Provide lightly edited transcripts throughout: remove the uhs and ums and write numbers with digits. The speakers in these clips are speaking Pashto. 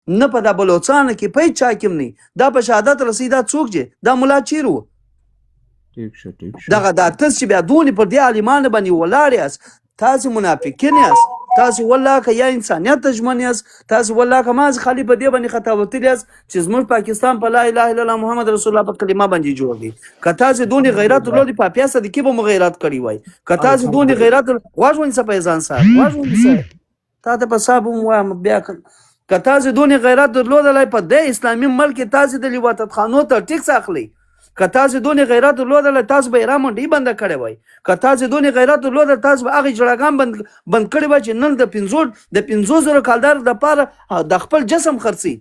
نه په دا بلوچستان کې په هیڅ چا کې نه دا په شهادت رسیدا څوک دی دا مولا چیرې و دغه دا تاسو چې بیا دونې پر دې عالمانو باندې ولاړ یاست تاسو منافقین یاست تاسو والله که یا انسانیت ته ژمن یاست تاسو والله که ما خالي په دې باندې خطا وتلی یاست چې زموږ پاکستان په لا اله الا الله محمد رسول الله په کلمه باندې جوړ دی که تاسو دونې غیرت درلودی په پیاسه د کې به مو غیرت کړی وای که تاسو دونې غیرت غواړئ ونیسه په ځان سره غواړئ ونیسه تا ته په صاحب هم وایم بیا که تاسو دونې غیرت درلودلی په دې اسلامي ملک کې تاسو د لیواتت خانو ته ټیکس اخلئ که تاسو دونې غیرت درلودلی تاسو به ایران منډۍ بنده کړې وای که تاسو دونې غیرت درلودلی تاسو به هغې جړاګان بند کړي وای چې نن د 500 کالدار دپاره د خپل جسم خرڅي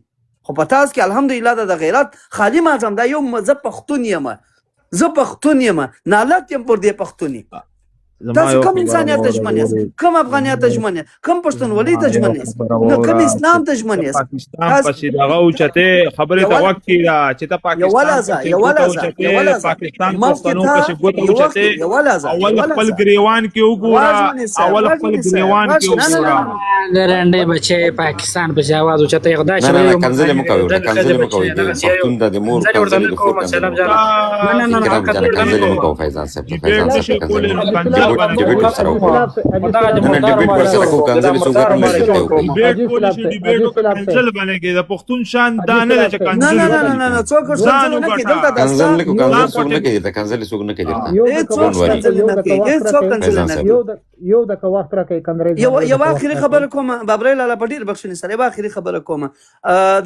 خو په تاسو کې الحمدلله د غیرت خالي معظم دا یو زه پښتون یم نالت یم پر دې پښتوني تاسو کوم انسانیت ته ژمن یاست کوم افغانیت ته ژمن یاست کوم پښتونولي ته ژمن یاست نو کوم اسلام ته ژمن یاست پاکستان پسې دغه اوچته خبرې ته وخت کېده چې ته پاکستان پاکستان پښتنو پسې ګوته اوچته اول خپل ګریوان کې وګوره لرنده بچي پاکستان په جواز اوچته خدای شوی کنځل مکوي د پښتون د مور کنځل مکوي فیضان صاحب ډیبیټ سره ډیبیټ پر سره کو کنځل څو ډیبیټ پولیسي ډیبیټ کنځل باندې کې د پښتون شان دانه چې کنځل نه څوک کنځل نه کوي دلته کنځل څوک نه کوي دا کنځل څوک نه کوي یو د کا وخت راکې کندرې یو اخري خبره کوم بابرې لاله پډیر بخښنې سره یو اخري خبره کوم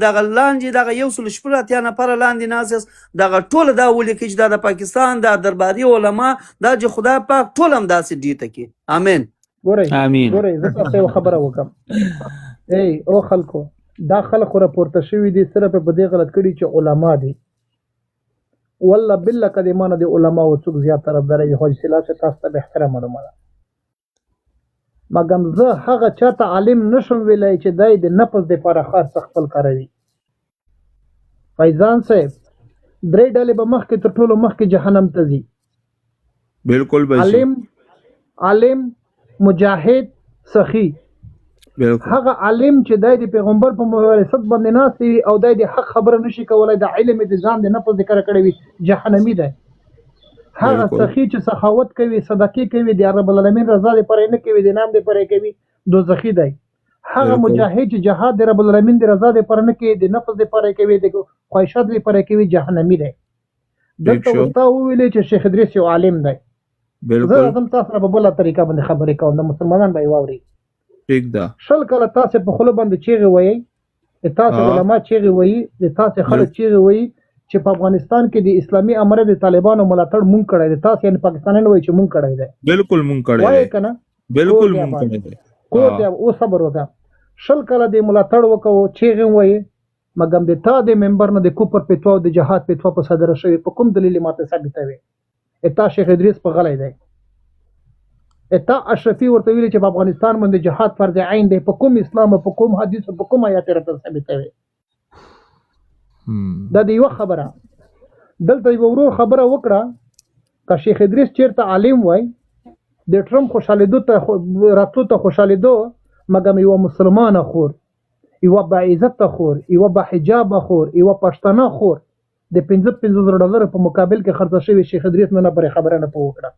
د غلانجي دغه یو سل شپږ اتیا نفر لاندې نازس دغه ټول دا ولي کې د پاکستان د درباري علما دا چې خدای پاک ټول هم داسې دیته کې امين ګورئ زه تاسو خبره وکم او خلکو دا خلکو راپورته شوی دي صرف په دې غلط کړي چې علما دي والله بالله کلمانه دي علما او څوک زیات طرفدار وي خو سلاس تاسو ته به احترام ولرم مګم زه هغه چاته عالم نشم ویلای چې دای د نفس د لپاره خاص خپل کوي فیضان صاحب درې ډلې به مخکې تر ټولو مخکې جهنم ته ځي بالکل عالم مجاهد سخی هغه عالم چې دای د پیغمبر په مورثت باندې ناسي او دای د حق خبره نشي کولای د علم د ځان د نفس ذکر کړی وي جهنمی ده هغه سخی چې سخاوت کوي صدقې کوي د رب العالمین رضا لپاره نه کوي د نام لپاره کوي دوزخی دی هغه مجاهد چې جهاد د رب العالمین د رضا لپاره نه کوي د نفس لپاره کوي د خواهشات لپاره کوي جهنمی دی دلته وستا ویلې چې شیخ ادریس یو عالم دی بالکل زه هم تاسو په بل طریقه باندې خبرې کوم د مسلمانان به واوري ٹھیک ده شل کله تاسو په خله باندې چیغه وایي تاسو علما چیغه وایي د تاسو خلک چیغه وایي چې په افغانستان کې د اسلامي امر د طالبانو ملاتړ مونږ کړی دی تاسو یې پاکستانیان وایي چې مونږ کړی دی بالکل مونږ کړی دی وایي کنه بالکل مونږ کړی دی کو ته او صبر وکړه شل کله د ملاتړ وکاو چیغه وایي مګم د تا د ممبر نه د کوپر پتو د جهاد پتو په صدر شوی په کوم دلیل ماته ثابتوي اتا شیخ ادریس په غلای دی اتا اشرفي ورته ویل چې په افغانستان باندې جهاد فرض عین دی په کوم اسلام په کوم حدیث په کوم آیات راته ثابتوي دا دی یو خبره دلته یو ورور خبره وکړه که شیخ ادریس چیرته عالم وای د ټرمپ خوشالیدو ته راتلو ته خوشالیدو مګم یو مسلمان خور یو با عزت خور یو با حجاب خور یو پښتنه خور د $15,000 په مقابل کې خرڅ شوی شیخ ادریس نه پر خبره نه پوکړه